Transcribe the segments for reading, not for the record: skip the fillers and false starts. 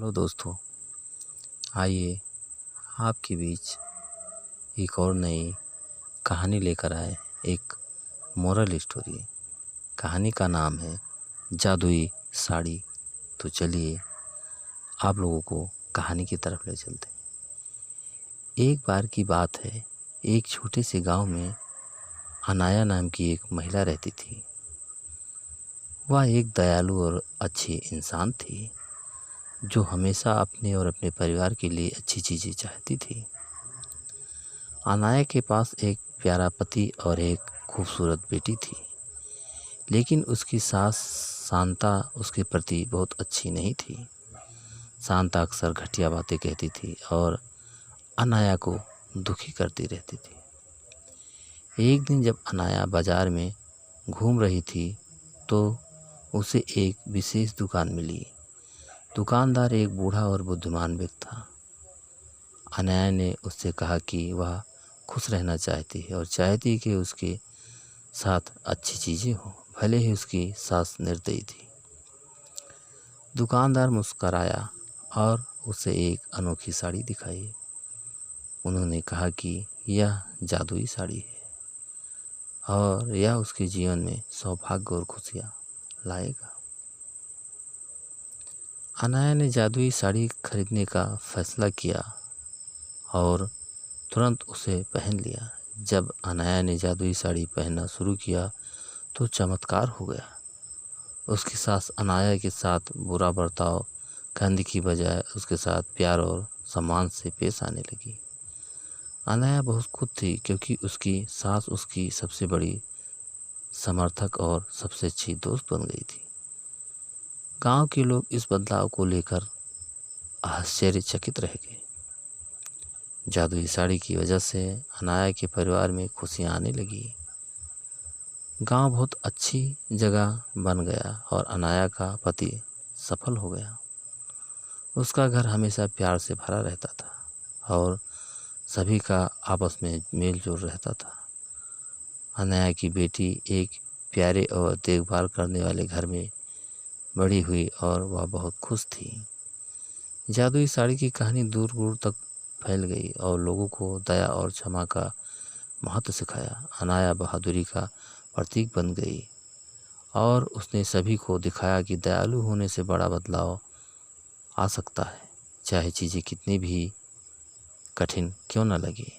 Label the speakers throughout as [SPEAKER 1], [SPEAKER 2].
[SPEAKER 1] Hello दोस्तों, आइए आपके बीच एक और नई कहानी लेकर आए। एक मोरल स्टोरी। कहानी का नाम है जादुई साड़ी। तो चलिए आप लोगों को कहानी की तरफ ले चलते हैं। एक बार की बात है, एक छोटे से गांव में अनाया नाम की एक महिला रहती थी। वह एक दयालु और अच्छी इंसान थी जो हमेशा अपने और अपने परिवार के लिए अच्छी चीज़ें चाहती थी। अनाया के पास एक प्यारा पति और एक खूबसूरत बेटी थी, लेकिन उसकी सास शांता उसके प्रति बहुत अच्छी नहीं थी। शांता अक्सर घटिया बातें कहती थी और अनाया को दुखी करती रहती थी। एक दिन जब अनाया बाजार में घूम रही थी तो उसे एक विशेष दुकान मिली। दुकानदार एक बूढ़ा और बुद्धिमान व्यक्ति था। अनाया ने उससे कहा कि वह खुश रहना चाहती है और चाहती कि उसके साथ अच्छी चीज़ें हों, भले ही उसकी सास निर्दयी थी। दुकानदार मुस्कराया और उसे एक अनोखी साड़ी दिखाई। उन्होंने कहा कि यह जादुई साड़ी है और यह उसके जीवन में सौभाग्य और खुशियाँ लाएगा। अनाया ने जादुई साड़ी खरीदने का फैसला किया और तुरंत उसे पहन लिया। जब अनाया ने जादुई साड़ी पहनना शुरू किया तो चमत्कार हो गया। उसकी सास अनाया के साथ बुरा बर्ताव करने की बजाय उसके साथ प्यार और सम्मान से पेश आने लगी। अनाया बहुत खुश थी क्योंकि उसकी सास उसकी सबसे बड़ी समर्थक और सबसे अच्छी दोस्त बन गई थी। गांव के लोग इस बदलाव को लेकर आश्चर्यचकित रह गए। जादुई साड़ी की वजह से अनाया के परिवार में खुशियाँ आने लगी। गांव बहुत अच्छी जगह बन गया और अनाया का पति सफल हो गया। उसका घर हमेशा प्यार से भरा रहता था और सभी का आपस में मेल जोल रहता था। अनाया की बेटी एक प्यारे और देखभाल करने वाले घर में बड़ी हुई और वह बहुत खुश थी। जादुई साड़ी की कहानी दूर दूर तक फैल गई और लोगों को दया और क्षमा का महत्व सिखाया। अनाया बहादुरी का प्रतीक बन गई और उसने सभी को दिखाया कि दयालु होने से बड़ा बदलाव आ सकता है, चाहे चीज़ें कितनी भी कठिन क्यों न लगे।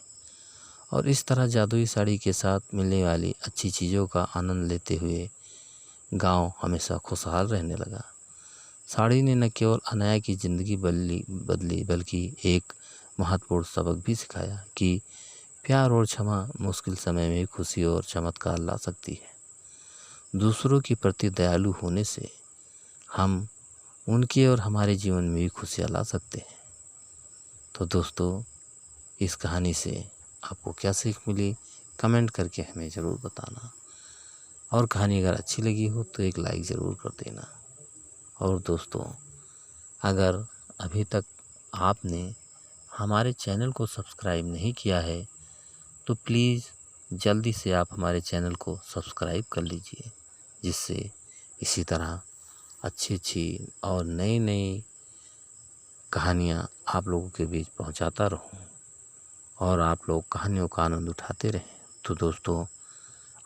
[SPEAKER 1] और इस तरह जादुई साड़ी के साथ मिलने वाली अच्छी चीज़ों का आनंद लेते हुए गांव हमेशा खुशहाल रहने लगा। साड़ी ने न केवल अनाया की ज़िंदगी बदली बल्कि एक महत्वपूर्ण सबक भी सिखाया कि प्यार और क्षमा मुश्किल समय में खुशी और चमत्कार ला सकती है। दूसरों के प्रति दयालु होने से हम उनके और हमारे जीवन में भी खुशियाँ ला सकते हैं। तो दोस्तों, इस कहानी से आपको क्या सीख मिली, कमेंट करके हमें ज़रूर बताना। और कहानी अगर अच्छी लगी हो तो एक लाइक ज़रूर कर देना। और दोस्तों, अगर अभी तक आपने हमारे चैनल को सब्सक्राइब नहीं किया है तो प्लीज़ जल्दी से आप हमारे चैनल को सब्सक्राइब कर लीजिए, जिससे इसी तरह अच्छी और नई कहानियाँ आप लोगों के बीच पहुंचाता रहूं और आप लोग कहानियों का आनंद उठाते रहें। तो दोस्तों,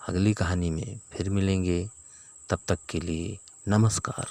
[SPEAKER 1] अगली कहानी में फिर मिलेंगे। तब तक के लिए नमस्कार।